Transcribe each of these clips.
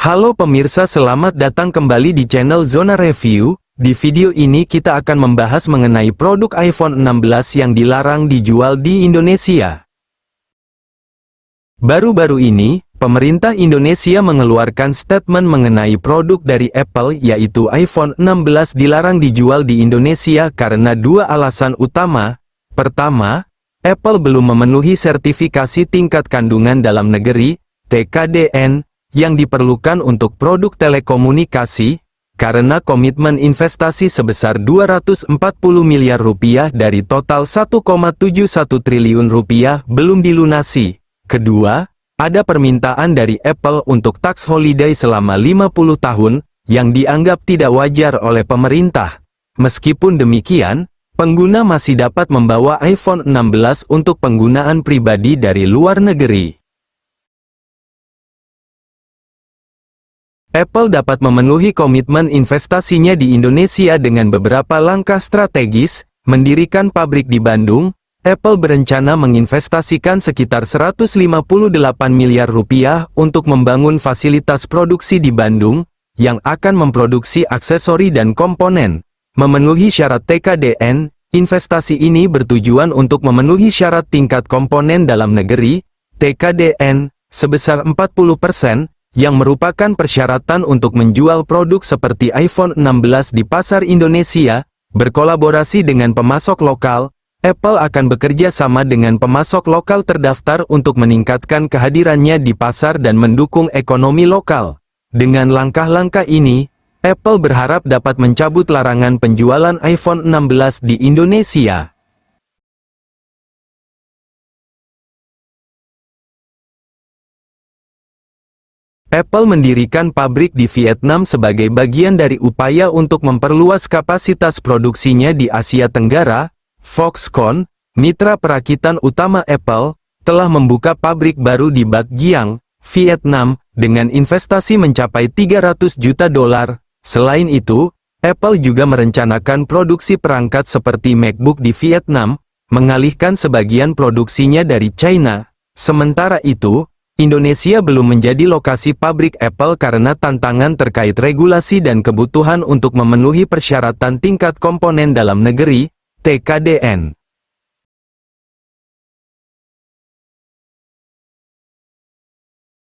Halo pemirsa, selamat datang kembali di channel Zona Review. Di video ini kita akan membahas mengenai produk iPhone 16 yang dilarang dijual di Indonesia. Baru-baru ini, pemerintah Indonesia mengeluarkan statement mengenai produk dari Apple, yaitu iPhone 16 dilarang dijual di Indonesia karena dua alasan utama. Pertama, Apple belum memenuhi sertifikasi tingkat kandungan dalam negeri, TKDN, yang diperlukan untuk produk telekomunikasi, karena komitmen investasi sebesar 240 miliar rupiah dari total 1,71 triliun rupiah belum dilunasi. Kedua, ada permintaan dari Apple untuk tax holiday selama 50 tahun, yang dianggap tidak wajar oleh pemerintah. Meskipun demikian, pengguna masih dapat membawa iPhone 16 untuk penggunaan pribadi dari luar negeri. Apple dapat memenuhi komitmen investasinya di Indonesia dengan beberapa langkah strategis. Mendirikan pabrik di Bandung. Apple berencana menginvestasikan sekitar 158 miliar rupiah untuk membangun fasilitas produksi di Bandung, yang akan memproduksi aksesori dan komponen. Memenuhi syarat TKDN, investasi ini bertujuan untuk memenuhi syarat tingkat komponen dalam negeri, TKDN, sebesar 40%, yang merupakan persyaratan untuk menjual produk seperti iPhone 16 di pasar Indonesia. Berkolaborasi dengan pemasok lokal, Apple akan bekerja sama dengan pemasok lokal terdaftar untuk meningkatkan kehadirannya di pasar dan mendukung ekonomi lokal. Dengan langkah-langkah ini, Apple berharap dapat mencabut larangan penjualan iPhone 16 di Indonesia. Apple mendirikan pabrik di Vietnam sebagai bagian dari upaya untuk memperluas kapasitas produksinya di Asia Tenggara. Foxconn, mitra perakitan utama Apple, telah membuka pabrik baru di Bac Giang, Vietnam, dengan investasi mencapai 300 juta dolar. Selain itu, Apple juga merencanakan produksi perangkat seperti MacBook di Vietnam, mengalihkan sebagian produksinya dari China. Sementara itu, Indonesia belum menjadi lokasi pabrik Apple karena tantangan terkait regulasi dan kebutuhan untuk memenuhi persyaratan tingkat komponen dalam negeri, TKDN.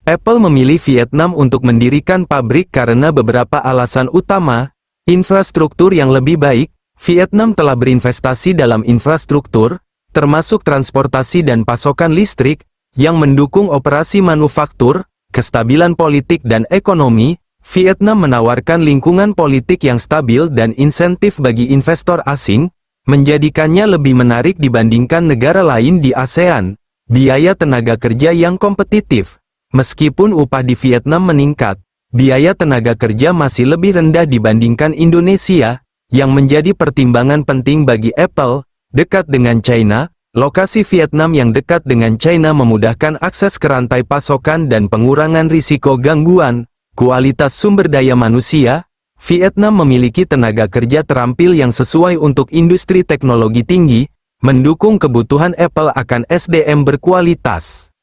Apple memilih Vietnam untuk mendirikan pabrik karena beberapa alasan utama. Infrastruktur yang lebih baik. Vietnam telah berinvestasi dalam infrastruktur, termasuk transportasi dan pasokan listrik, yang mendukung operasi manufaktur, kestabilan politik dan ekonomi. Vietnam menawarkan lingkungan politik yang stabil dan insentif bagi investor asing, menjadikannya lebih menarik dibandingkan negara lain di ASEAN. Biaya tenaga kerja yang kompetitif. Meskipun upah di Vietnam meningkat, biaya tenaga kerja masih lebih rendah dibandingkan Indonesia, yang menjadi pertimbangan penting bagi Apple. Dekat dengan China. Lokasi Vietnam yang dekat dengan China memudahkan akses ke rantai pasokan dan pengurangan risiko gangguan. Kualitas sumber daya manusia. Vietnam memiliki tenaga kerja terampil yang sesuai untuk industri teknologi tinggi, mendukung kebutuhan Apple akan SDM berkualitas.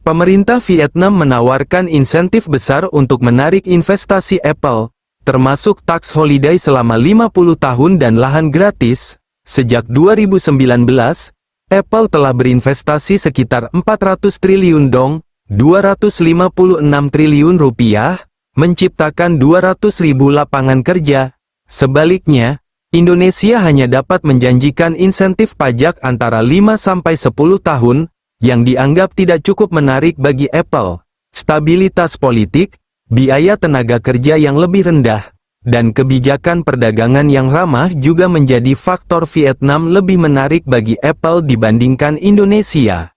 Pemerintah Vietnam menawarkan insentif besar untuk menarik investasi Apple, termasuk tax holiday selama 50 tahun dan lahan gratis. Sejak 2019, Apple telah berinvestasi sekitar 400 triliun dong, 256 triliun rupiah, menciptakan 200.000 lapangan kerja. Sebaliknya, Indonesia hanya dapat menjanjikan insentif pajak antara 5-10 tahun, yang dianggap tidak cukup menarik bagi Apple. Stabilitas politik, biaya tenaga kerja yang lebih rendah, dan kebijakan perdagangan yang ramah juga menjadi faktor Vietnam lebih menarik bagi Apple dibandingkan Indonesia.